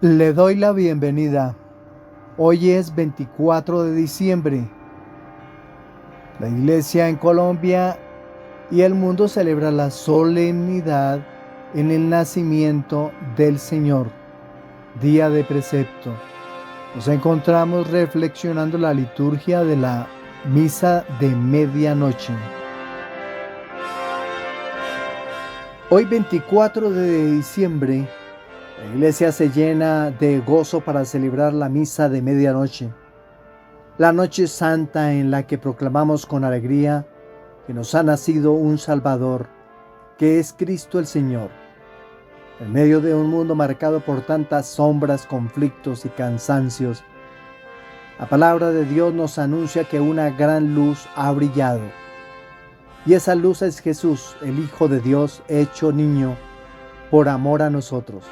Le doy la bienvenida. Hoy es 24 de diciembre. La iglesia en Colombia y el mundo celebra la solemnidad en el nacimiento del Señor, día de precepto. Nos encontramos reflexionando la liturgia de la misa de medianoche. Hoy 24 de diciembre, la iglesia se llena de gozo para celebrar la misa de medianoche, la noche santa en la que proclamamos con alegría que nos ha nacido un Salvador, que es Cristo el Señor. En medio de un mundo marcado por tantas sombras, conflictos y cansancios, la palabra de Dios nos anuncia que una gran luz ha brillado. Y esa luz es Jesús, el Hijo de Dios hecho niño, por amor a nosotros.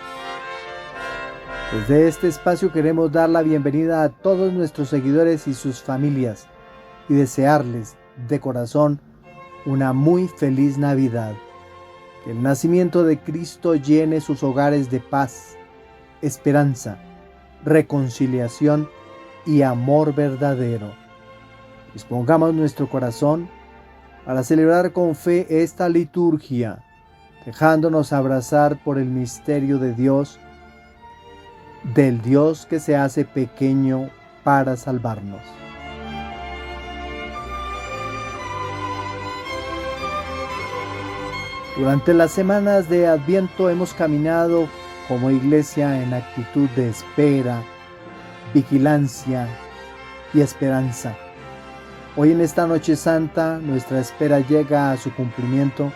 Desde este espacio queremos dar la bienvenida a todos nuestros seguidores y sus familias y desearles de corazón una muy feliz Navidad. Que el nacimiento de Cristo llene sus hogares de paz, esperanza, reconciliación y amor verdadero. Dispongamos nuestro corazón para celebrar con fe esta liturgia, dejándonos abrazar por el misterio de Dios, del Dios que se hace pequeño para salvarnos. Durante las semanas de Adviento hemos caminado como iglesia en actitud de espera, vigilancia y esperanza. Hoy en esta noche santa nuestra espera llega a su cumplimiento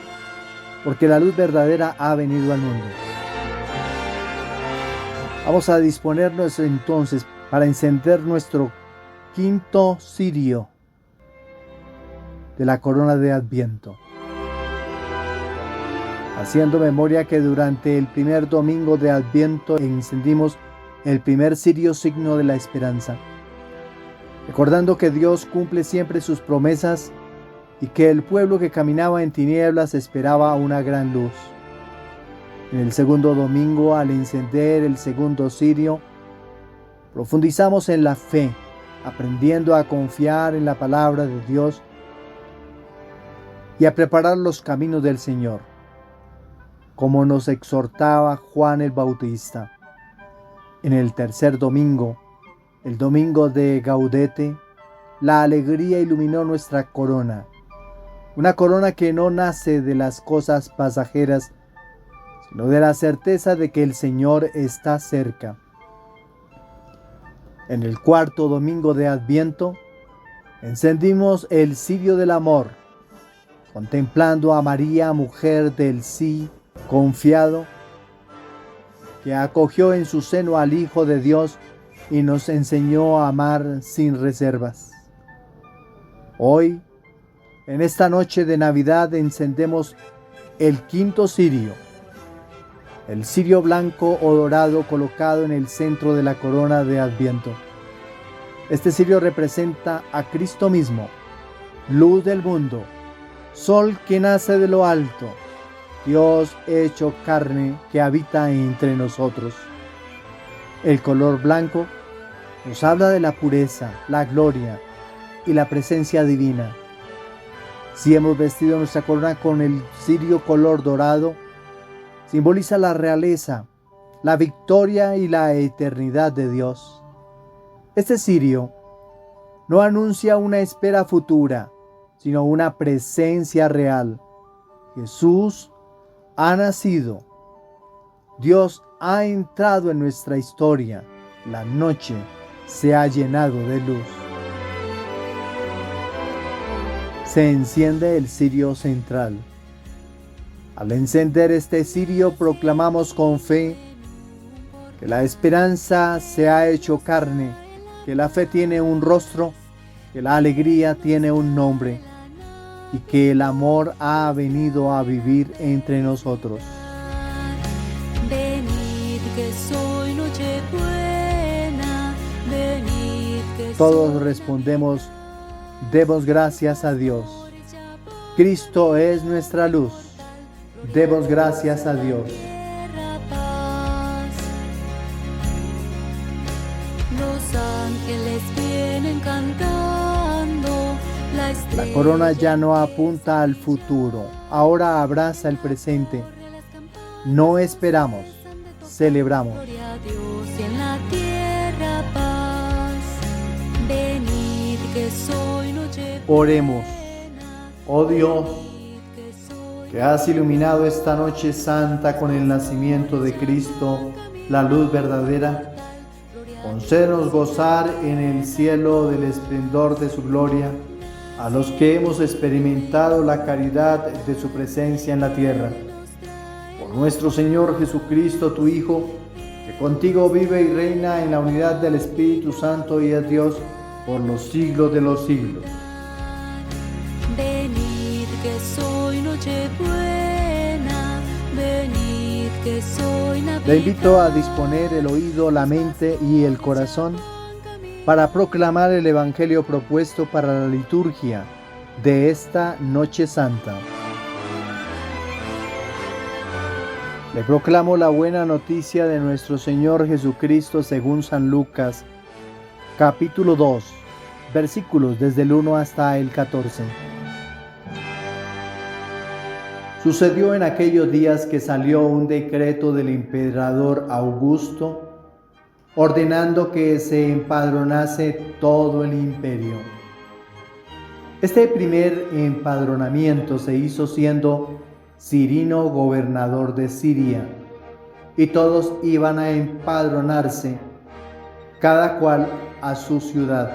porque la luz verdadera ha venido al mundo. Vamos a disponernos entonces para encender nuestro quinto cirio de la corona de Adviento, haciendo memoria que durante el primer domingo de Adviento encendimos el primer cirio, signo de la esperanza, recordando que Dios cumple siempre sus promesas y que el pueblo que caminaba en tinieblas esperaba una gran luz. En el segundo domingo, al encender el segundo cirio, profundizamos en la fe, aprendiendo a confiar en la palabra de Dios y a preparar los caminos del Señor, como nos exhortaba Juan el Bautista. En el tercer domingo, el domingo de Gaudete, la alegría iluminó nuestra corona, una corona que no nace de las cosas pasajeras, sino de la certeza de que el Señor está cerca. En el cuarto domingo de Adviento, encendimos el cirio del amor, contemplando a María, mujer del sí confiado, que acogió en su seno al Hijo de Dios y nos enseñó a amar sin reservas. Hoy, en esta noche de Navidad, encendemos el quinto cirio, el cirio blanco o dorado colocado en el centro de la corona de Adviento. Este cirio representa a Cristo mismo, luz del mundo, sol que nace de lo alto, Dios hecho carne que habita entre nosotros. El color blanco nos habla de la pureza, la gloria y la presencia divina. Si hemos vestido nuestra corona con el cirio color dorado, simboliza la realeza, la victoria y la eternidad de Dios. Este cirio no anuncia una espera futura, sino una presencia real. Jesús ha nacido. Dios ha entrado en nuestra historia. La noche se ha llenado de luz. Se enciende el cirio central. Al encender este cirio proclamamos con fe que la esperanza se ha hecho carne, que la fe tiene un rostro, que la alegría tiene un nombre y que el amor ha venido a vivir entre nosotros. Venid que soy noche buena, venid que Todos respondemos, demos gracias a Dios. Cristo es nuestra luz. Demos gracias a Dios. La corona ya no apunta al futuro, ahora abraza el presente. No esperamos, celebramos. Gloria a Dios y en la tierra paz. Venid que soy noche. Oremos. Oh Dios, que has iluminado esta noche santa con el nacimiento de Cristo, la luz verdadera, concédenos gozar en el cielo del esplendor de su gloria, a los que hemos experimentado la caridad de su presencia en la tierra. Por nuestro Señor Jesucristo, tu Hijo, que contigo vive y reina en la unidad del Espíritu Santo y es Dios por los siglos de los siglos. Venid que soy noche buena, venid que soy Navidad. Te invito a disponer el oído, la mente y el corazón para proclamar el Evangelio propuesto para la liturgia de esta Noche Santa. Le proclamo la buena noticia de nuestro Señor Jesucristo según San Lucas, capítulo 2, versículos desde el 1 hasta el 14. Sucedió en aquellos días que salió un decreto del emperador Augusto ordenando que se empadronase todo el imperio. Este primer empadronamiento se hizo siendo Cirino gobernador de Siria, y todos iban a empadronarse, cada cual a su ciudad.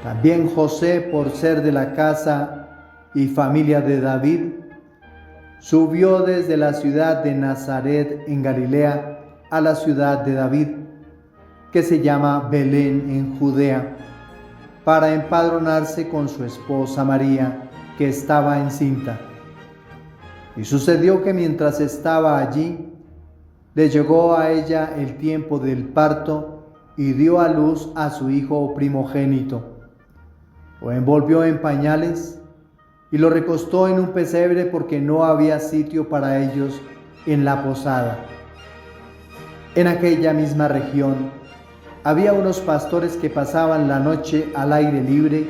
También José, por ser de la casa y familia de David, subió desde la ciudad de Nazaret en Galilea a la ciudad de David, que se llama Belén en Judea, para empadronarse con su esposa María, que estaba encinta. Y sucedió que mientras estaba allí, le llegó a ella el tiempo del parto y dio a luz a su hijo primogénito. Lo envolvió en pañales y lo recostó en un pesebre porque no había sitio para ellos en la posada. En aquella misma región había unos pastores que pasaban la noche al aire libre,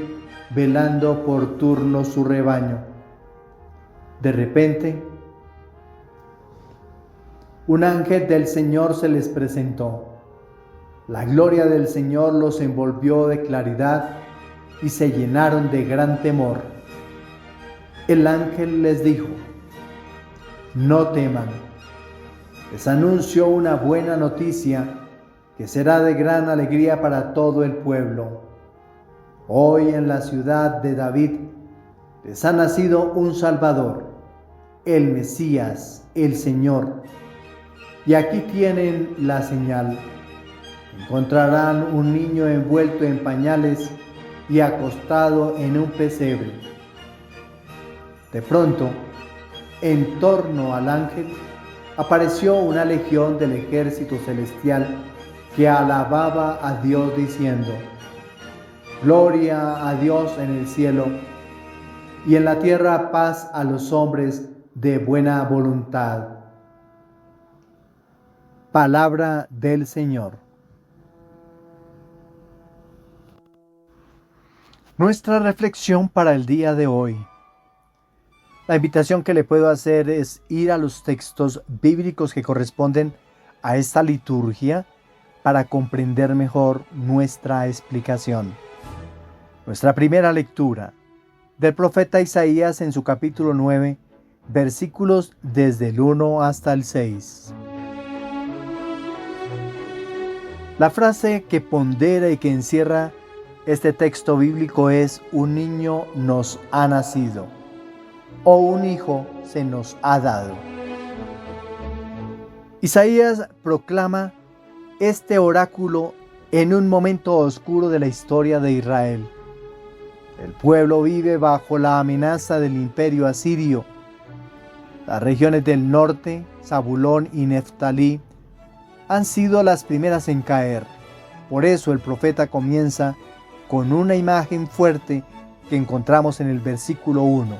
velando por turno su rebaño. De repente, un ángel del Señor se les presentó. La gloria del Señor los envolvió de claridad y se llenaron de gran temor. El ángel les dijo: no teman, les anuncio una buena noticia que será de gran alegría para todo el pueblo. Hoy en la ciudad de David les ha nacido un Salvador, el Mesías, el Señor. Y aquí tienen la señal: encontrarán un niño envuelto en pañales y acostado en un pesebre. De pronto, en torno al ángel, apareció una legión del ejército celestial que alababa a Dios diciendo: gloria a Dios en el cielo, y en la tierra paz a los hombres de buena voluntad. Palabra del Señor. Nuestra reflexión para el día de hoy. La invitación que le puedo hacer es ir a los textos bíblicos que corresponden a esta liturgia para comprender mejor nuestra explicación. Nuestra primera lectura del profeta Isaías en su capítulo 9, versículos desde el 1 hasta el 6. La frase que pondera y que encierra este texto bíblico es: un niño nos ha nacido, o un hijo se nos ha dado. Isaías proclama este oráculo en un momento oscuro de la historia de Israel. El pueblo vive bajo la amenaza del imperio asirio. Las regiones del norte, Zabulón y Neftalí, han sido las primeras en caer. Por eso el profeta comienza con una imagen fuerte que encontramos en el versículo 1.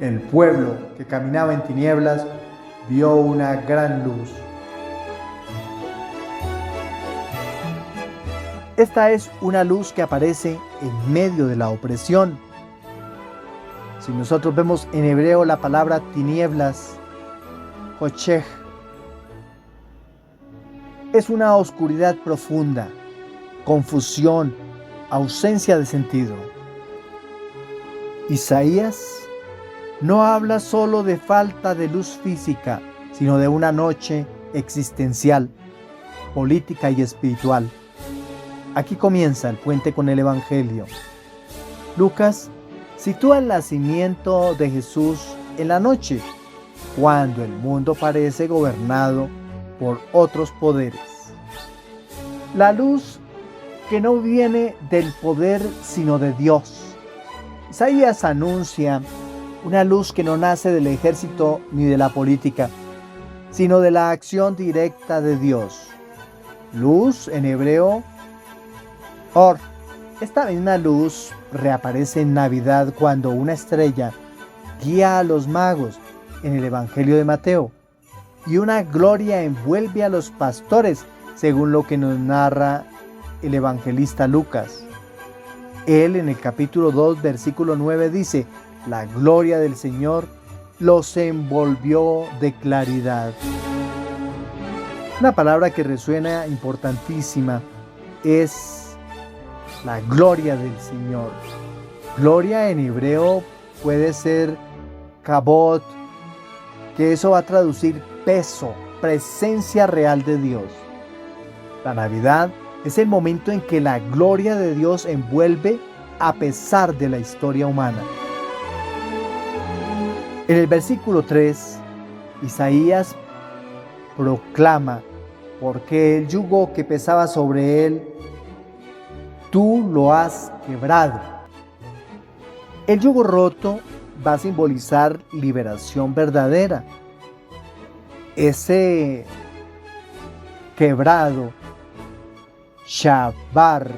El pueblo que caminaba en tinieblas vio una gran luz. Esta es una luz que aparece en medio de la opresión. Si nosotros vemos en hebreo la palabra tinieblas, hoshech, es una oscuridad profunda, confusión, ausencia de sentido. Isaías no habla solo de falta de luz física, sino de una noche existencial, política y espiritual. Aquí comienza el puente con el Evangelio. Lucas sitúa el nacimiento de Jesús en la noche, cuando el mundo parece gobernado por otros poderes. La luz que no viene del poder sino de Dios. Isaías anuncia una luz que no nace del ejército ni de la política, sino de la acción directa de Dios. Luz en hebreo, or. Esta misma luz reaparece en Navidad cuando una estrella guía a los magos en el Evangelio de Mateo y una gloria envuelve a los pastores, según lo que nos narra el evangelista Lucas. Él en el capítulo 2, versículo 9 dice: la gloria del Señor los envolvió de claridad. Una palabra que resuena importantísima es la gloria del Señor. Gloria en hebreo puede ser kabod, que eso va a traducir peso, presencia real de Dios. La Navidad es el momento en que la gloria de Dios envuelve a pesar de la historia humana. En el versículo 3, Isaías proclama: porque el yugo que pesaba sobre él, tú lo has quebrado. El yugo roto va a simbolizar liberación verdadera. Ese quebrado, shabar,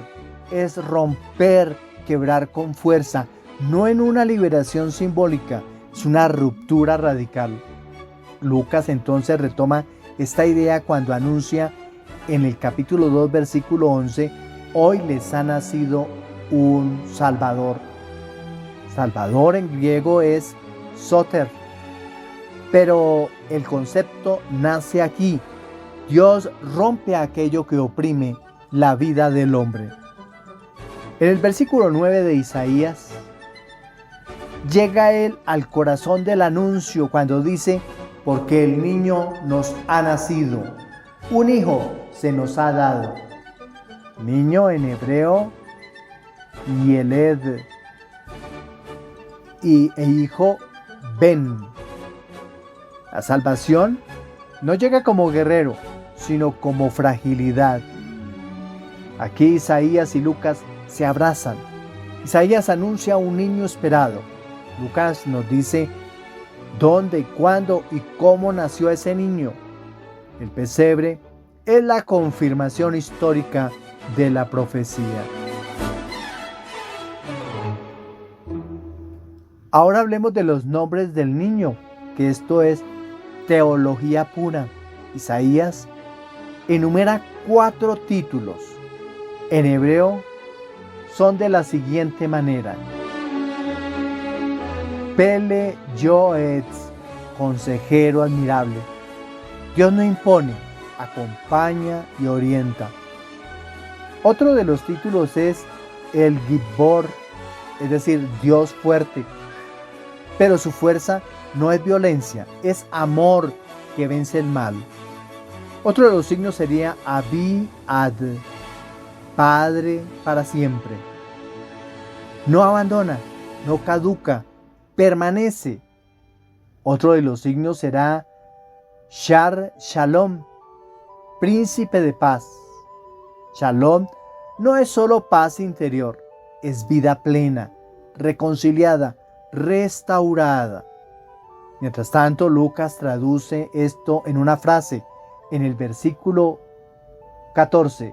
es romper, quebrar con fuerza, no en una liberación simbólica, es una ruptura radical. Lucas entonces retoma esta idea cuando anuncia en el capítulo 2, versículo 11: hoy les ha nacido un Salvador. Salvador en griego es soter, pero el concepto nace aquí. Dios rompe aquello que oprime la vida del hombre. En el versículo 9 de Isaías, llega él al corazón del anuncio cuando dice: porque el niño nos ha nacido, un hijo se nos ha dado. Niño en hebreo, Yeled, e hijo, Ben. La salvación no llega como guerrero, sino como fragilidad. Aquí Isaías y Lucas se abrazan. Isaías anuncia un niño esperado. Lucas nos dice dónde, cuándo y cómo nació ese niño. El pesebre es la confirmación histórica de la profecía. Ahora hablemos de los nombres del niño, que esto es teología pura. Isaías enumera 4 títulos. En hebreo son de la siguiente manera: Pele Yoetz, consejero admirable. Dios no impone, acompaña y orienta. Otro de los títulos es el Gibbor, es decir, Dios fuerte. Pero su fuerza no es violencia, es amor que vence el mal. Otro de los signos sería Abi Ad, Padre para siempre. No abandona, no caduca, permanece. Otro de los signos será Shar Shalom, príncipe de paz. Shalom no es solo paz interior, es vida plena, reconciliada, restaurada. Mientras tanto, Lucas traduce esto en una frase, en el versículo 14: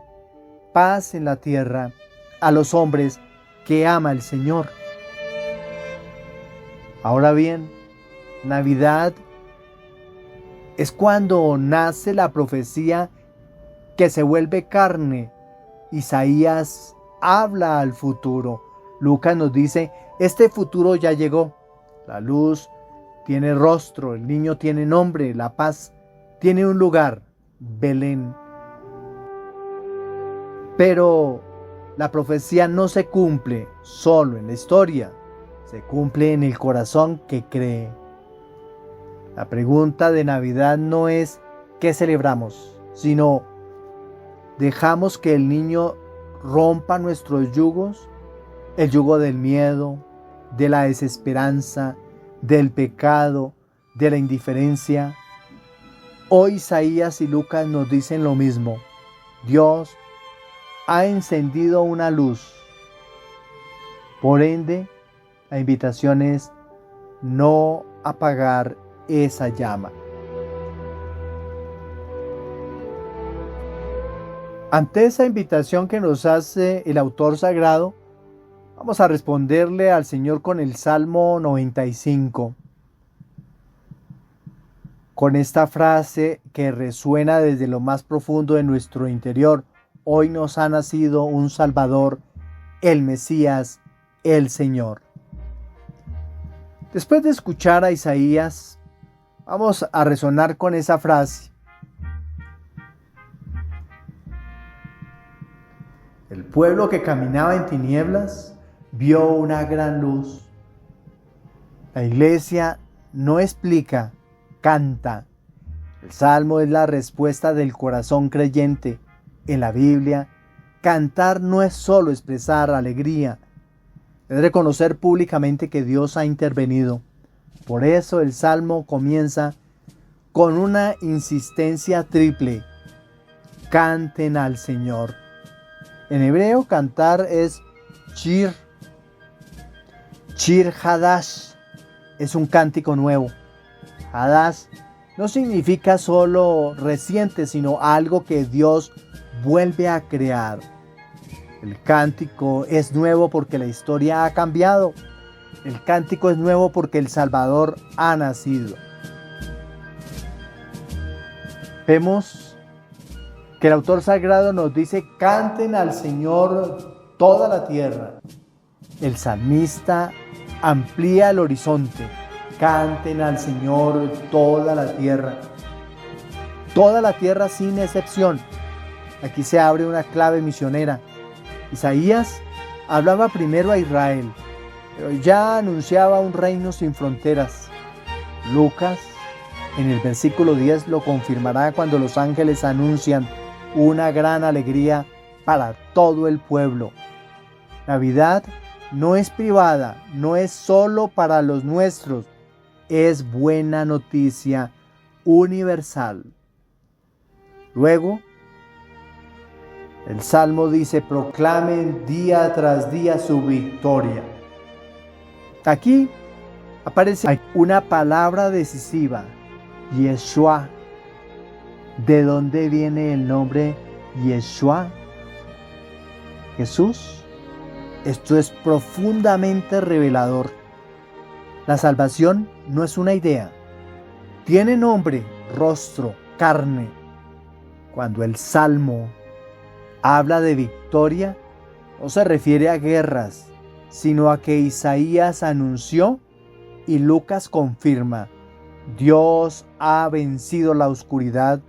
paz en la tierra a los hombres que ama el Señor. Ahora bien, Navidad es cuando nace la profecía que se vuelve carne Isaías habla al futuro. Lucas nos dice, este futuro ya llegó. La luz tiene rostro, el niño tiene nombre, la paz tiene un lugar, Belén. Pero la profecía no se cumple solo en la historia, se cumple en el corazón que cree. La pregunta de Navidad no es ¿qué celebramos?, sino ¿dejamos que el niño rompa nuestros yugos? El yugo del miedo, de la desesperanza, del pecado, de la indiferencia. Hoy Isaías y Lucas nos dicen lo mismo. Dios ha encendido una luz. Por ende, la invitación es no apagar esa llama. Ante esa invitación que nos hace el autor sagrado, vamos a responderle al Señor con el Salmo 95. Con esta frase que resuena desde lo más profundo de nuestro interior. Hoy nos ha nacido un Salvador, el Mesías, el Señor. Después de escuchar a Isaías, vamos a resonar con esa frase. El pueblo que caminaba en tinieblas vio una gran luz. La iglesia no explica, canta. El salmo es la respuesta del corazón creyente. En la Biblia, cantar no es solo expresar alegría, es reconocer públicamente que Dios ha intervenido. Por eso el salmo comienza con una insistencia triple. Canten al Señor. En hebreo cantar es shir. Shir Hadash es un cántico nuevo. Hadash no significa solo reciente, sino algo que Dios vuelve a crear. El cántico es nuevo porque la historia ha cambiado. El cántico es nuevo porque el Salvador ha nacido. Vemos que el autor sagrado nos dice, canten al Señor toda la tierra. El salmista amplía el horizonte. Canten al Señor toda la tierra. Toda la tierra sin excepción. Aquí se abre una clave misionera. Isaías hablaba primero a Israel, pero ya anunciaba un reino sin fronteras. Lucas, en el versículo 10, lo confirmará cuando los ángeles anuncian una gran alegría para todo el pueblo. Navidad no es privada, no es solo para los nuestros, es buena noticia universal. Luego, el Salmo dice, proclamen día tras día su victoria. Aquí aparece una palabra decisiva, Yeshua. ¿De dónde viene el nombre Yeshua? Jesús. Esto es profundamente revelador. La salvación no es una idea. Tiene nombre, rostro, carne. Cuando el Salmo habla de victoria, no se refiere a guerras, sino a que Isaías anunció y Lucas confirma. Dios ha vencido la oscuridad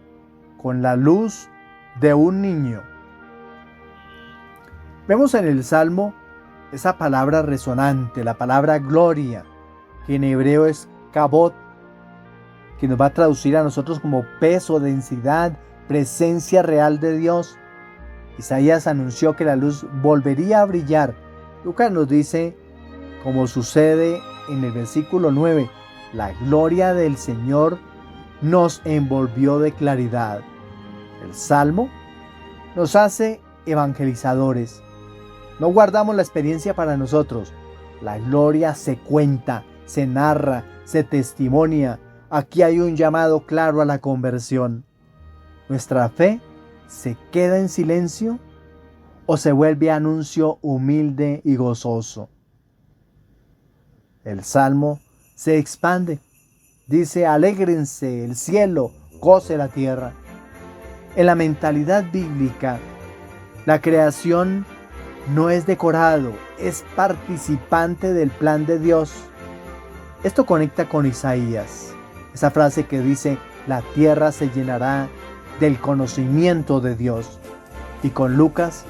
con la luz de un niño. Vemos en el Salmo esa palabra resonante, la palabra gloria, que en hebreo es kabod, que nos va a traducir a nosotros como peso, densidad, presencia real de Dios. Isaías anunció que la luz volvería a brillar. Lucas nos dice, como sucede en el versículo 9, la gloria del Señor nos envolvió de claridad. El Salmo nos hace evangelizadores. No guardamos la experiencia para nosotros. La gloria se cuenta, se narra, se testimonia. Aquí hay un llamado claro a la conversión. Nuestra fe ¿se queda en silencio o se vuelve anuncio humilde y gozoso? El Salmo se expande. Dice, alégrense el cielo, goce la tierra. En la mentalidad bíblica, La creación no es decorado, es participante del plan de Dios. Esto conecta con Isaías, esa frase que dice: la tierra se llenará del conocimiento de Dios. Y con Lucas,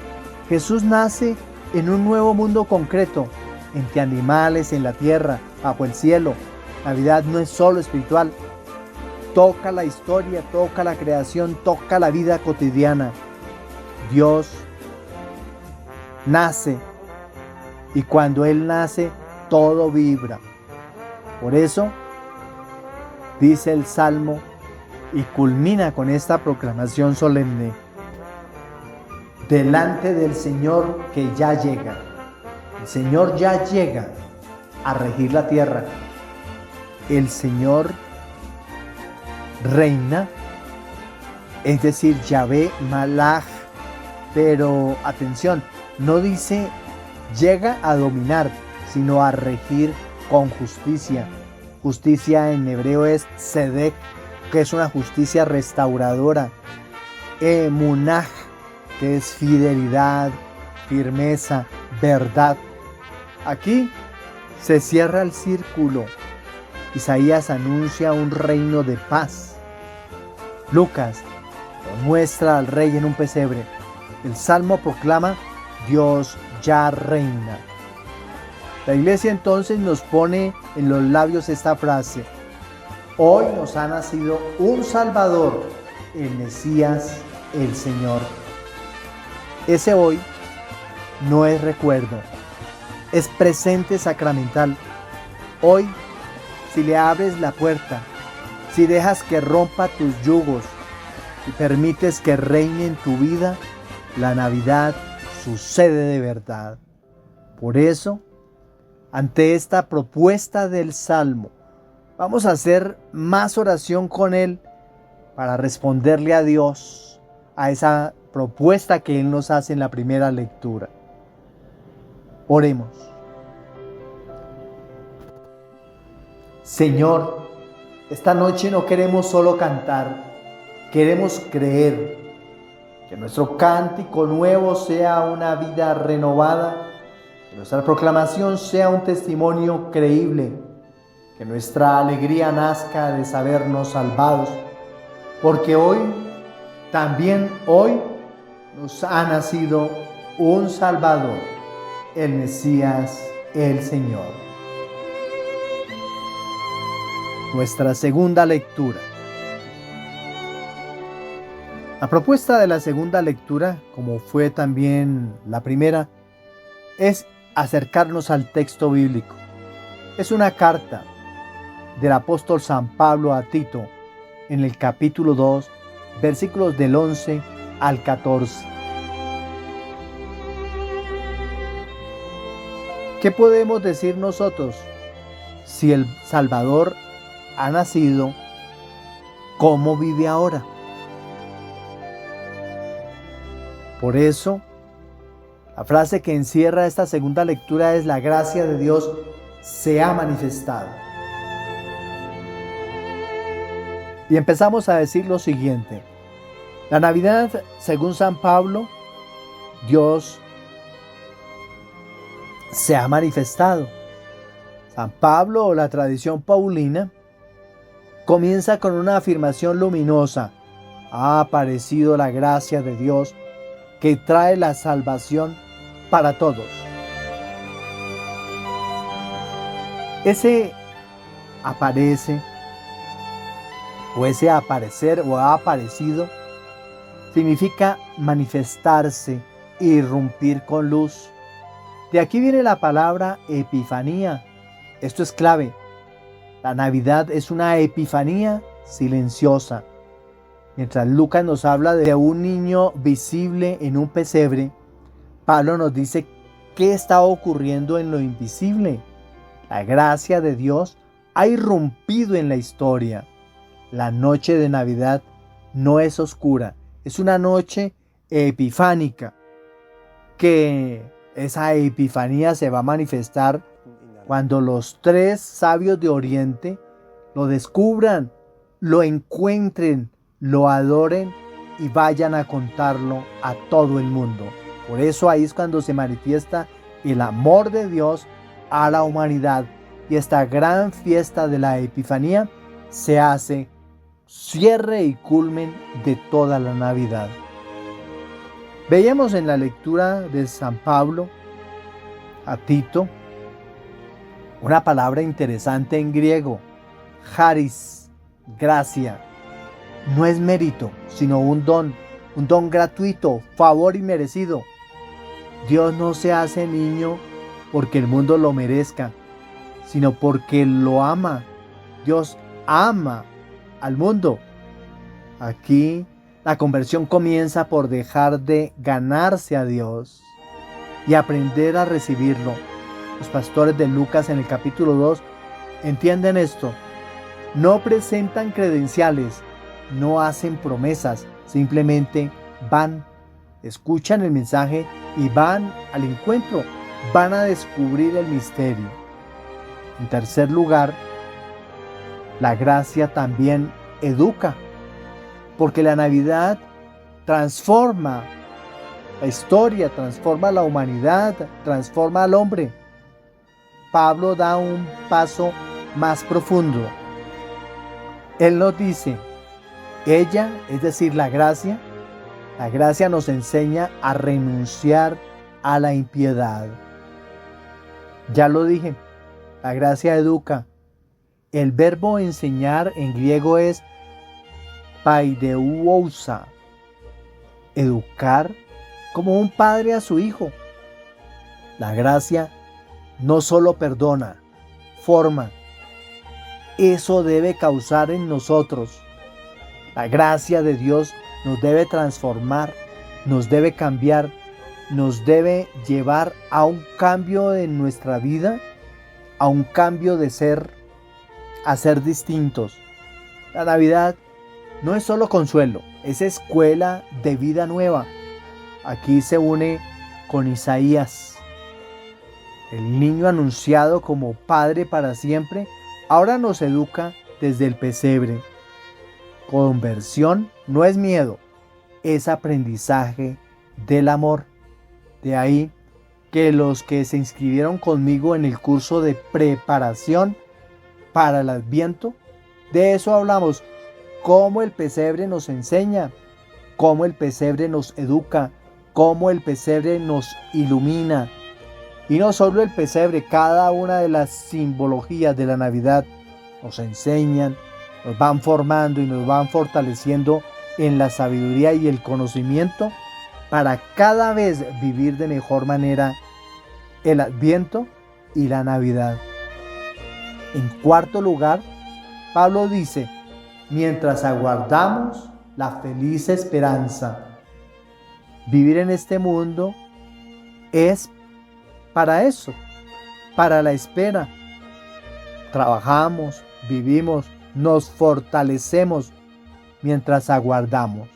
Jesús nace en un nuevo mundo concreto, entre animales, en la tierra, bajo el cielo. Navidad no es solo espiritual, toca la historia, toca la creación, toca la vida cotidiana. Dios nace, y cuando Él nace, todo vibra. Por eso, dice el Salmo, y culmina con esta proclamación solemne: delante del Señor que ya llega. El Señor ya llega a regir la tierra. El Señor reina, es decir, Yahvé Malach. Pero atención, no dice llega a dominar, sino a regir con justicia. Justicia en hebreo es tzedek, que es una justicia restauradora. Emunah, que es fidelidad, firmeza, verdad. Aquí se cierra el círculo. Isaías anuncia un reino de paz. Lucas muestra al rey en un pesebre. El Salmo proclama: Dios ya reina. La Iglesia entonces nos pone en los labios esta frase: hoy nos ha nacido un Salvador, el Mesías, el Señor. Ese hoy no es recuerdo, es presente sacramental. Hoy, si le abres la puerta, si dejas que rompa tus yugos y permites que reine en tu vida, la Navidad sucede de verdad. Por eso, ante esta propuesta del Salmo, vamos a hacer más oración con Él para responderle a Dios, a esa propuesta que Él nos hace en la primera lectura. Oremos. Señor, esta noche no queremos solo cantar, queremos creer. Que nuestro cántico nuevo sea una vida renovada, que nuestra proclamación sea un testimonio creíble, que nuestra alegría nazca de sabernos salvados, porque hoy, también hoy, nos ha nacido un Salvador, el Mesías, el Señor. Nuestra segunda lectura. La propuesta de la segunda lectura, como fue también la primera, es acercarnos al texto bíblico. Es una carta del apóstol San Pablo a Tito en el capítulo 2, versículos del 11 al 14. ¿Qué podemos decir nosotros? Si el Salvador ha nacido, ¿cómo vive ahora? Por eso, la frase que encierra esta segunda lectura es: la gracia de Dios se ha manifestado. Y empezamos a decir lo siguiente: la Navidad, según San Pablo, Dios se ha manifestado. San Pablo, o la tradición paulina, comienza con una afirmación luminosa: ha aparecido la gracia de Dios que trae la salvación para todos. Ese aparece, o ese aparecer, o ha aparecido, significa manifestarse, irrumpir con luz. De aquí viene la palabra epifanía. Esto es clave. La Navidad es una epifanía silenciosa. Mientras Lucas nos habla de un niño visible en un pesebre, Pablo nos dice qué está ocurriendo en lo invisible. La gracia de Dios ha irrumpido en la historia. La noche de Navidad no es oscura, es una noche epifánica, que esa epifanía se va a manifestar cuando los tres sabios de Oriente lo descubran, lo encuentren, lo adoren y vayan a contarlo a todo el mundo. Por eso ahí es cuando se manifiesta el amor de Dios a la humanidad. Y esta gran fiesta de la Epifanía se hace cierre y culmen de toda la Navidad. Veíamos en la lectura de San Pablo a Tito una palabra interesante en griego, charis, gracia. No es mérito, sino un don gratuito, favor inmerecido. Dios no se hace niño porque el mundo lo merezca, sino porque lo ama. Dios ama al mundo. Aquí la conversión comienza por dejar de ganarse a Dios y aprender a recibirlo. Los pastores de Lucas en el capítulo 2 entienden esto. No presentan credenciales, no hacen promesas, simplemente van, escuchan el mensaje y van al encuentro, van a descubrir el misterio. En tercer lugar, la gracia también educa, porque la Navidad transforma la historia, transforma la humanidad, transforma al hombre. Pablo da un paso más profundo. Él nos dice, ella, es decir, la gracia nos enseña a renunciar a la impiedad. Ya lo dije, la gracia educa. El verbo enseñar en griego es paideuousa, educar como un padre a su hijo. La gracia no solo perdona, forma. Eso debe causar en nosotros. La gracia de Dios nos debe transformar, nos debe cambiar, nos debe llevar a un cambio en nuestra vida, a un cambio de ser, a ser distintos. La Navidad no es solo consuelo, es escuela de vida nueva. Aquí se une con Isaías. El niño anunciado como Padre para siempre, ahora nos educa desde el pesebre. Conversión no es miedo, es aprendizaje del amor. De ahí que los que se inscribieron conmigo en el curso de preparación para el Adviento, de eso hablamos, cómo el pesebre nos enseña, cómo el pesebre nos educa, cómo el pesebre nos ilumina. Y no solo el pesebre, cada una de las simbologías de la Navidad nos enseñan, nos van formando y nos van fortaleciendo en la sabiduría y el conocimiento para cada vez vivir de mejor manera el Adviento y la Navidad. En cuarto lugar, Pablo dice, mientras aguardamos la feliz esperanza. Vivir en este mundo es para eso, para la espera. Trabajamos, vivimos, nos fortalecemos mientras aguardamos.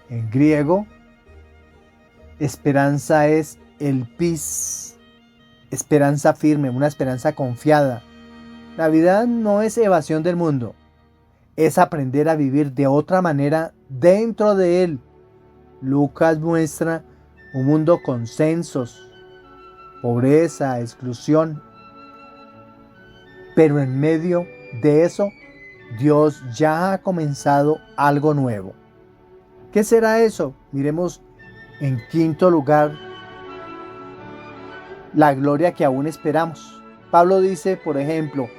En griego, esperanza es el pis, esperanza firme, una esperanza confiada. Navidad no es evasión del mundo, es aprender a vivir de otra manera dentro de él. Lucas muestra un mundo con censos, pobreza, exclusión. Pero en medio de eso, Dios ya ha comenzado algo nuevo. ¿Qué será eso? Miremos en quinto lugar la gloria que aún esperamos. Pablo dice, por ejemplo,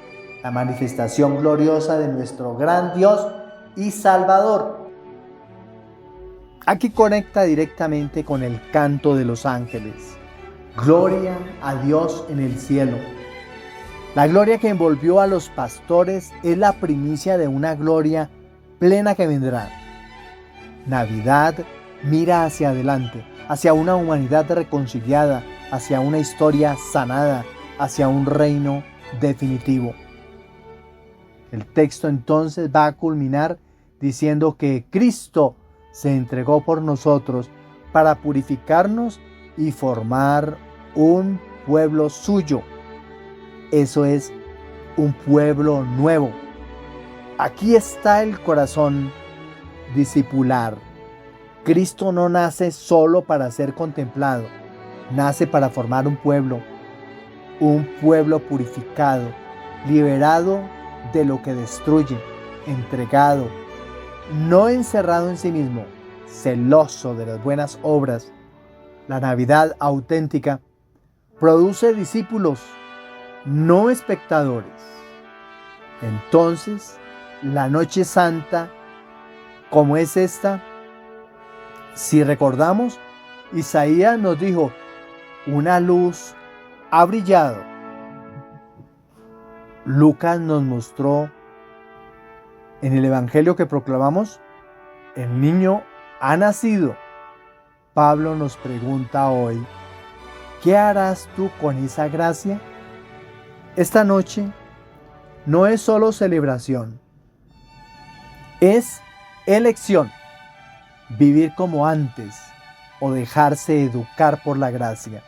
la manifestación gloriosa de nuestro gran Dios y Salvador. Aquí conecta directamente con el canto de los ángeles. Gloria a Dios en el cielo. La gloria que envolvió a los pastores es la primicia de una gloria plena que vendrá. Navidad mira hacia adelante, hacia una humanidad reconciliada, hacia una historia sanada, hacia un reino definitivo. El texto entonces va a culminar diciendo que Cristo se entregó por nosotros para purificarnos y formar un pueblo suyo. Eso es un pueblo nuevo. Aquí está el corazón discipular. Cristo no nace solo para ser contemplado, nace para formar un pueblo purificado, liberado de lo que destruye, entregado, no encerrado en sí mismo, celoso de las buenas obras. La Navidad auténtica produce discípulos, no espectadores. Entonces, la noche santa, como es esta, si recordamos, Isaías nos dijo, una luz ha brillado. Lucas nos mostró en el Evangelio que proclamamos, el niño ha nacido. Pablo nos pregunta hoy, ¿qué harás tú con esa gracia? Esta noche no es solo celebración, es elección. Vivir como antes o dejarse educar por la gracia.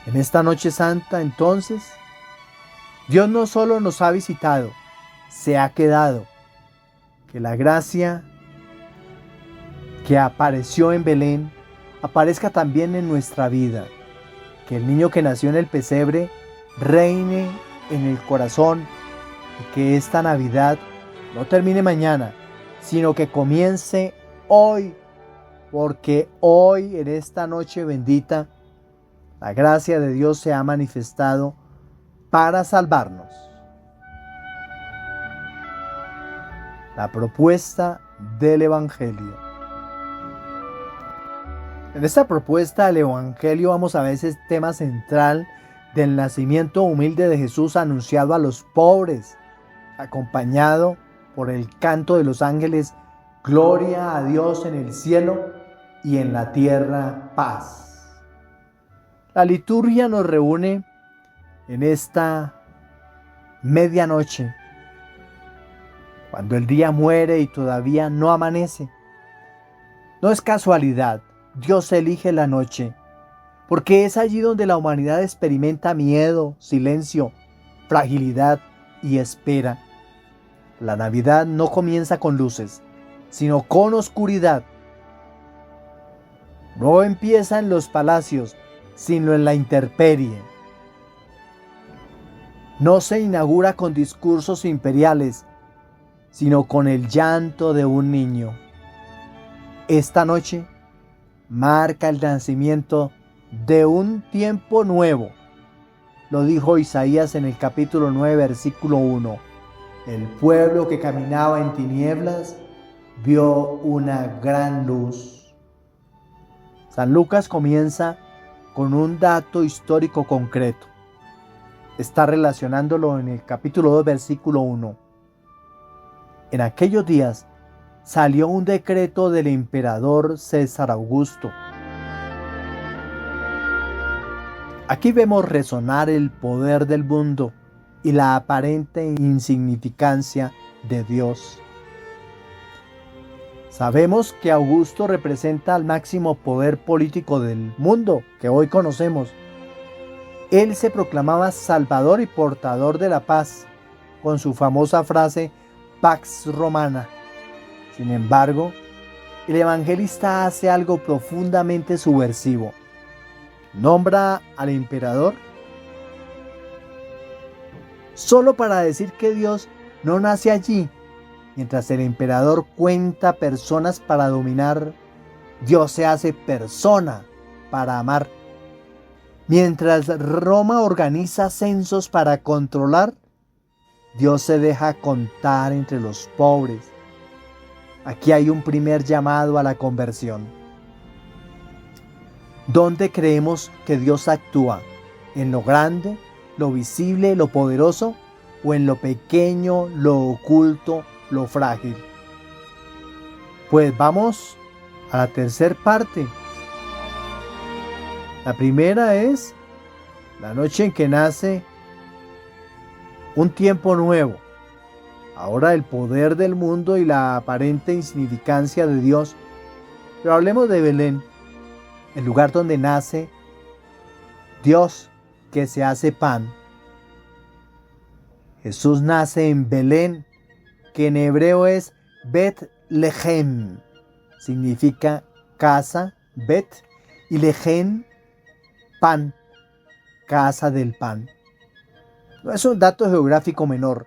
En esta noche santa, entonces, Dios no solo nos ha visitado, se ha quedado. Que la gracia que apareció en Belén aparezca también en nuestra vida. Que el niño que nació en el pesebre reine en el corazón y que esta Navidad no termine mañana, sino que comience hoy, porque hoy, en esta noche bendita, la gracia de Dios se ha manifestado para salvarnos. La propuesta del Evangelio. En esta propuesta del Evangelio vamos a ver ese tema central del nacimiento humilde de Jesús anunciado a los pobres, acompañado por el canto de los ángeles, gloria a Dios en el cielo y en la tierra paz. La liturgia nos reúne en esta medianoche, cuando el día muere y todavía no amanece. No es casualidad, Dios elige la noche, porque es allí donde la humanidad experimenta miedo, silencio, fragilidad y espera. La Navidad no comienza con luces, sino con oscuridad. No empieza en los palacios, sino en la intemperie. No se inaugura con discursos imperiales, sino con el llanto de un niño. Esta noche marca el nacimiento de un tiempo nuevo. Lo dijo Isaías en el capítulo 9, versículo 1. El pueblo que caminaba en tinieblas vio una gran luz. San Lucas comienza con un dato histórico concreto. Está relacionándolo en el capítulo 2, versículo 1. En aquellos días salió un decreto del emperador César Augusto. Aquí vemos resonar el poder del mundo y la aparente insignificancia de Dios. Sabemos que Augusto representa al máximo poder político del mundo que hoy conocemos. Él se proclamaba salvador y portador de la paz con su famosa frase Pax Romana. Sin embargo, el evangelista hace algo profundamente subversivo. Nombra al emperador solo para decir que Dios no nace allí. Mientras el emperador cuenta personas para dominar, Dios se hace persona para amar. Mientras Roma organiza censos para controlar, Dios se deja contar entre los pobres. Aquí hay un primer llamado a la conversión. ¿Dónde creemos que Dios actúa? ¿En lo grande, lo visible, lo poderoso? ¿O en lo pequeño, lo oculto, lo frágil? Pues vamos a la tercera parte. La primera es la noche en que nace un tiempo nuevo. Ahora el poder del mundo y la aparente insignificancia de Dios. Pero hablemos de Belén, el lugar donde nace Dios que se hace pan. Jesús nace en Belén, que en hebreo es Bet-Lehem, significa casa, Bet, y Lejen, pan, casa del pan. No es un dato geográfico menor.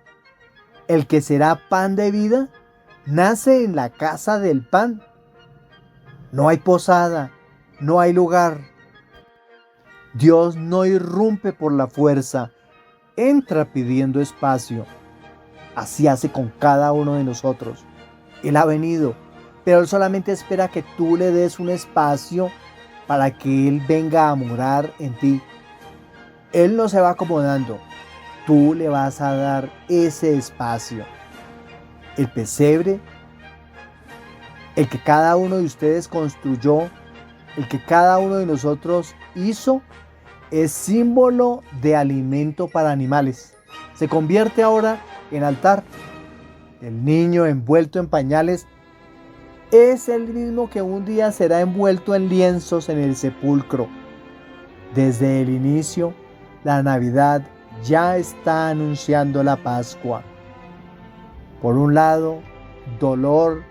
El que será pan de vida nace en la casa del pan. No hay posada, no hay lugar. Dios no irrumpe por la fuerza, entra pidiendo espacio. Así hace con cada uno de nosotros. Él ha venido, pero Él solamente espera que tú le des un espacio para que Él venga a morar en ti. Él no se va acomodando, tú le vas a dar ese espacio. El pesebre, el que cada uno de ustedes construyó, el que cada uno de nosotros hizo, es símbolo de alimento para animales. Se convierte ahora en altar. El niño envuelto en pañales es el mismo que un día será envuelto en lienzos en el sepulcro. Desde el inicio, la Navidad ya está anunciando la Pascua. Por un lado, dolor,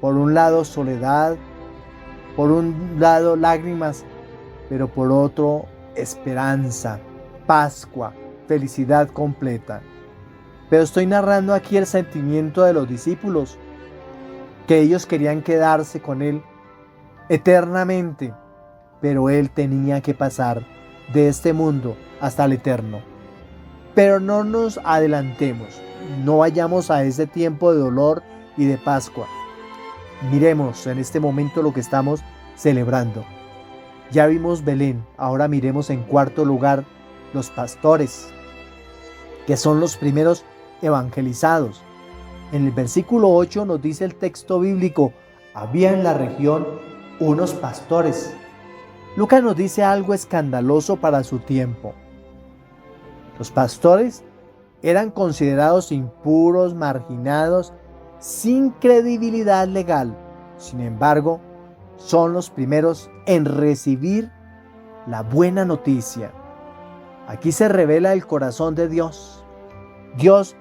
por un lado, soledad, por un lado, lágrimas, pero por otro, esperanza, Pascua, felicidad completa. Pero estoy narrando aquí el sentimiento de los discípulos, que ellos querían quedarse con Él eternamente, pero Él tenía que pasar de este mundo hasta el eterno. Pero no nos adelantemos, no vayamos a ese tiempo de dolor y de Pascua. Miremos en este momento lo que estamos celebrando. Ya vimos Belén, ahora miremos en cuarto lugar los pastores, que son los primeros evangelizados. En el versículo 8 nos dice el texto bíblico: había en la región unos pastores. Lucas nos dice algo escandaloso para su tiempo. Los pastores eran considerados impuros, marginados, sin credibilidad legal. Sin embargo, son los primeros en recibir la buena noticia. Aquí se revela el corazón de Dios. Dios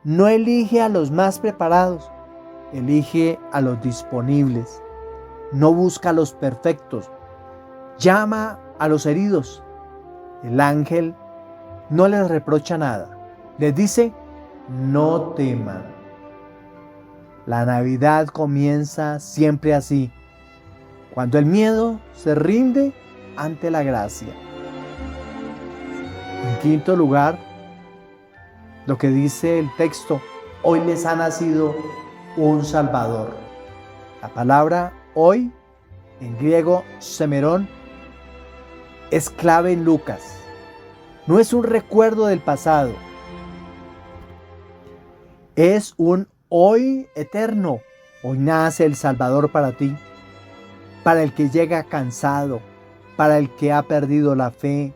no elige a los más preparados, elige a los disponibles. No busca a los perfectos, llama a los heridos. El ángel no les reprocha nada, les dice: no teman. La Navidad comienza siempre así, cuando el miedo se rinde ante la gracia. En quinto lugar, lo que dice el texto: hoy les ha nacido un Salvador. La palabra hoy, en griego semerón, es clave en Lucas. No es un recuerdo del pasado, es un hoy eterno. Hoy nace el Salvador para ti, para el que llega cansado, para el que ha perdido la fe,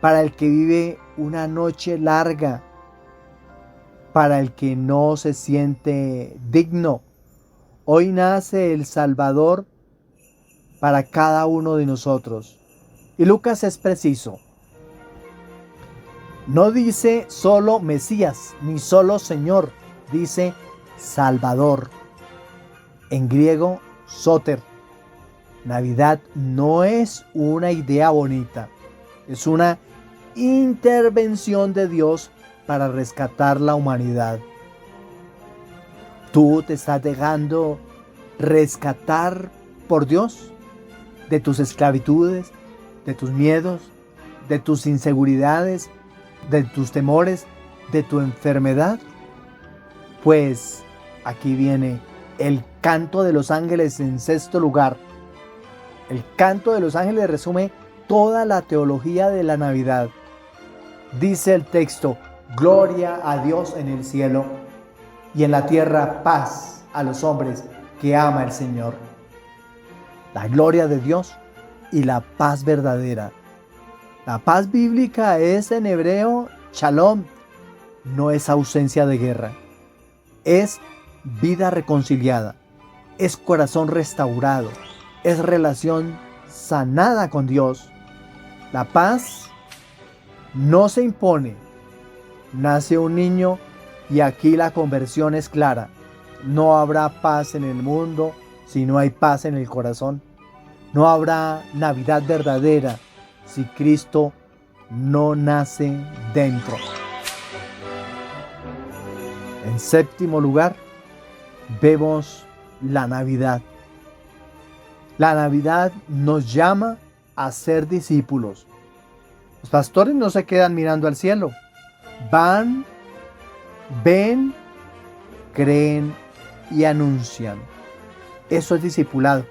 para el que vive una noche larga, para el que no se siente digno. Hoy nace el Salvador para cada uno de nosotros. Y Lucas es preciso. No dice solo Mesías, ni solo Señor, dice Salvador. En griego, soter. Navidad no es una idea bonita, es una intervención de Dios para rescatar la humanidad. ¿Tú te estás dejando rescatar por Dios de tus esclavitudes, de tus miedos, de tus inseguridades, de tus temores, de tu enfermedad? Pues aquí viene el canto de los ángeles en sexto lugar. El canto de los ángeles resume toda la teología de la Navidad. Dice el texto: gloria a Dios en el cielo y en la tierra paz a los hombres que ama el Señor. La gloria de Dios y la paz verdadera. La paz bíblica es en hebreo shalom, no es ausencia de guerra. Es vida reconciliada, es corazón restaurado, es relación sanada con Dios. La paz no se impone. Nace un niño y aquí la conversión es clara. No habrá paz en el mundo si no hay paz en el corazón. No habrá Navidad verdadera si Cristo no nace dentro. En séptimo lugar, vemos la Navidad. La Navidad nos llama a ser discípulos. Los pastores no se quedan mirando al cielo. Van, ven, creen y anuncian. Eso es discipulado.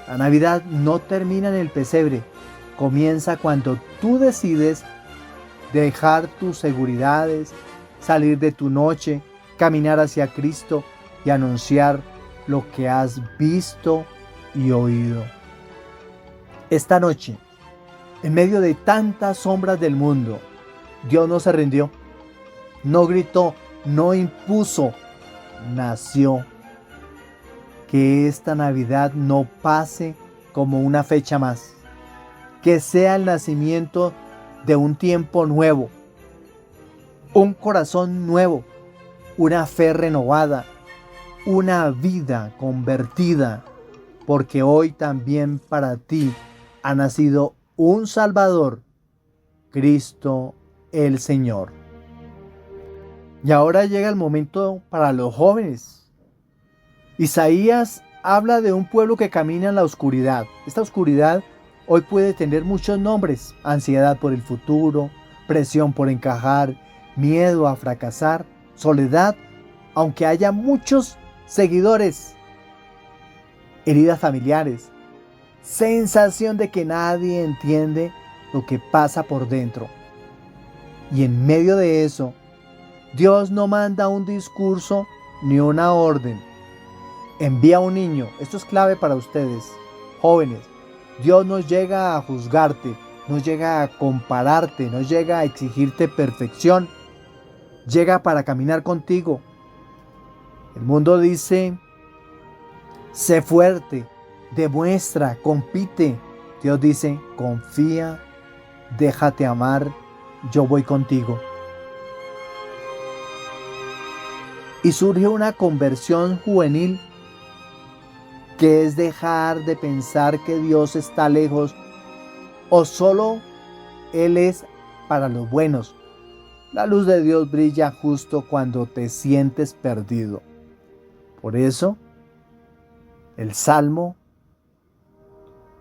La Navidad no termina en el pesebre. Comienza cuando tú decides dejar tus seguridades, salir de tu noche, caminar hacia Cristo y anunciar lo que has visto y oído. Esta noche, en medio de tantas sombras del mundo, Dios no se rindió, no gritó, no impuso, nació. Que esta Navidad no pase como una fecha más, que sea el nacimiento de un tiempo nuevo, un corazón nuevo, una fe renovada, una vida convertida, porque hoy también para ti ha nacido un Salvador, Cristo el Señor. Y ahora llega el momento para los jóvenes. Isaías habla de un pueblo que camina en la oscuridad. Esta oscuridad hoy puede tener muchos nombres: ansiedad por el futuro, presión por encajar, miedo a fracasar, soledad, aunque haya muchos seguidores, heridas familiares, sensación de que nadie entiende lo que pasa por dentro. Y en medio de eso, Dios no manda un discurso ni una orden. Envía a un niño. Esto es clave para ustedes, jóvenes. Dios no llega a juzgarte, no llega a compararte, no llega a exigirte perfección. Llega para caminar contigo. El mundo dice: sé fuerte, demuestra, compite. Dios dice: confía, déjate amar, yo voy contigo. Y surge una conversión juvenil, que es dejar de pensar que Dios está lejos o solo Él es para los buenos. La luz de Dios brilla justo cuando te sientes perdido. Por eso, el Salmo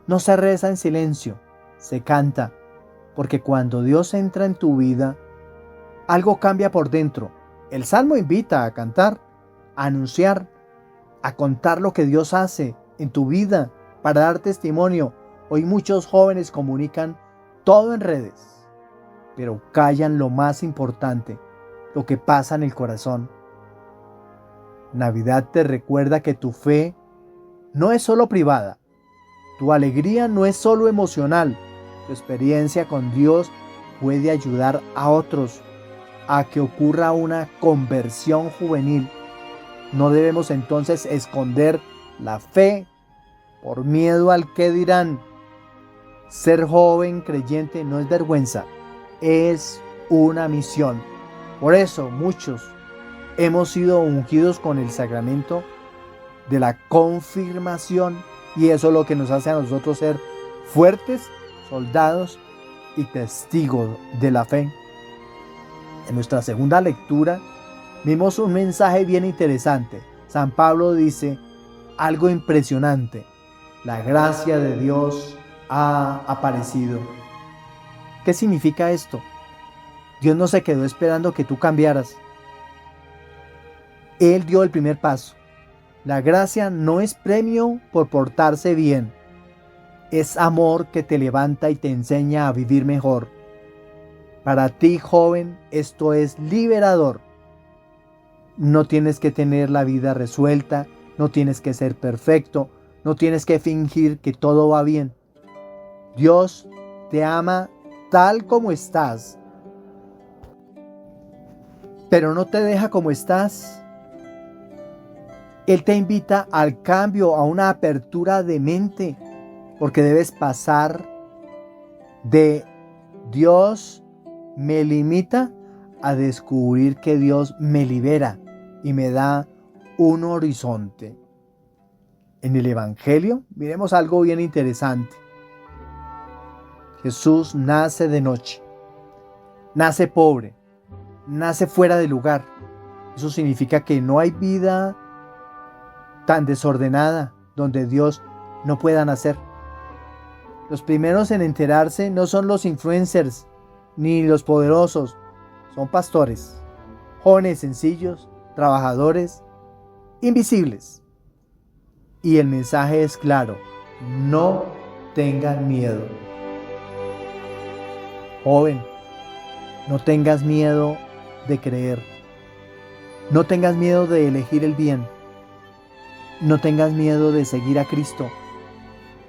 no se reza en silencio, se canta, porque cuando Dios entra en tu vida, algo cambia por dentro. El Salmo invita a cantar, a anunciar, a contar lo que Dios hace en tu vida, para dar testimonio. Hoy muchos jóvenes comunican todo en redes, pero callan lo más importante, lo que pasa en el corazón. Navidad te recuerda que tu fe no es solo privada, tu alegría no es solo emocional, tu experiencia con Dios puede ayudar a otros a que ocurra una conversión juvenil. No debemos entonces esconder la fe por miedo al que dirán. Ser joven creyente no es vergüenza, es una misión. Por eso muchos hemos sido ungidos con el sacramento de la confirmación, y eso es lo que nos hace a nosotros ser fuertes soldados y testigos de la fe. En nuestra segunda lectura vimos un mensaje bien interesante. San Pablo dice algo impresionante: la gracia de Dios ha aparecido. ¿Qué significa esto? Dios no se quedó esperando que tú cambiaras. Él dio el primer paso. La gracia no es premio por portarse bien. Es amor que te levanta y te enseña a vivir mejor. Para ti, joven, esto es liberador. No tienes que tener la vida resuelta, no tienes que ser perfecto, no tienes que fingir que todo va bien. Dios te ama tal como estás, pero no te deja como estás. Él te invita al cambio, a una apertura de mente, porque debes pasar de Dios me limita a descubrir que Dios me libera y me da un horizonte. En el Evangelio miremos algo bien interesante. Jesús nace de noche, nace pobre, nace fuera de lugar. Eso significa que no hay vida tan desordenada donde Dios no pueda nacer. Los primeros en enterarse no son los influencers ni los poderosos, son pastores, jóvenes sencillos, trabajadores, invisibles. Y el mensaje es claro: no tengan miedo. Joven, no tengas miedo de creer. No tengas miedo de elegir el bien. No tengas miedo de seguir a Cristo,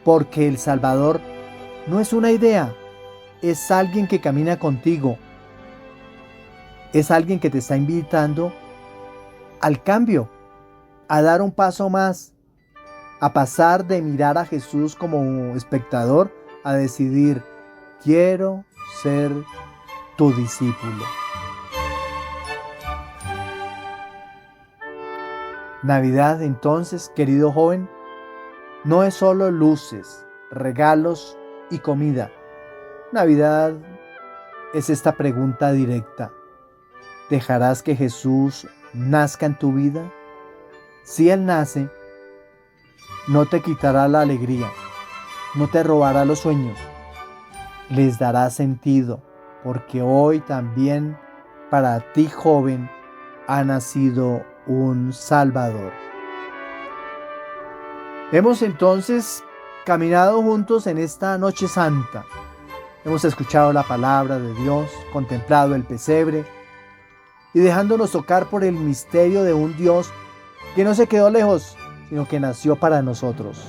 porque el Salvador no es una idea, es alguien que camina contigo. Es alguien que te está invitando al cambio, a dar un paso más, a pasar de mirar a Jesús como espectador a decidir: quiero ser tu discípulo. Navidad, entonces, querido joven, no es solo luces, regalos y comida. Navidad es esta pregunta directa: ¿dejarás que Jesús nazca en tu vida? Si Él nace, no te quitará la alegría, no te robará los sueños, les dará sentido, porque hoy también para ti, joven, ha nacido un Salvador. Hemos entonces caminado juntos en esta noche santa. Hemos escuchado la palabra de Dios, contemplado el pesebre y dejándonos tocar por el misterio de un Dios que no se quedó lejos, sino que nació para nosotros.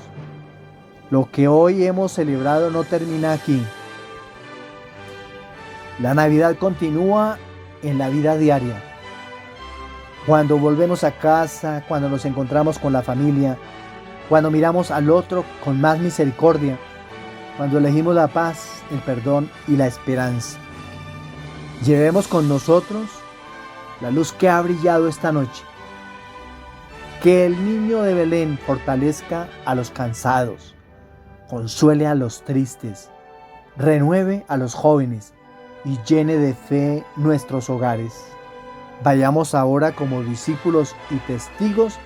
Lo que hoy hemos celebrado no termina aquí. La Navidad continúa en la vida diaria. Cuando volvemos a casa, cuando nos encontramos con la familia, cuando miramos al otro con más misericordia, cuando elegimos la paz, el perdón y la esperanza. Llevemos con nosotros la luz que ha brillado esta noche. Que el niño de Belén fortalezca a los cansados, consuele a los tristes, renueve a los jóvenes y llene de fe nuestros hogares. Vayamos ahora como discípulos y testigos,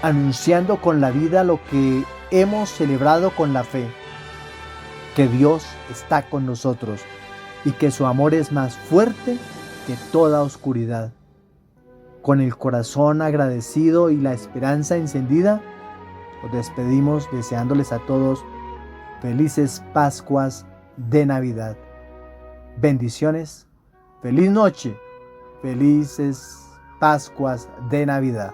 anunciando con la vida lo que hemos celebrado con la fe, que Dios está con nosotros y que su amor es más fuerte que toda oscuridad. Con el corazón agradecido y la esperanza encendida, nos despedimos deseándoles a todos felices Pascuas de Navidad. Bendiciones, feliz noche, felices Pascuas de Navidad.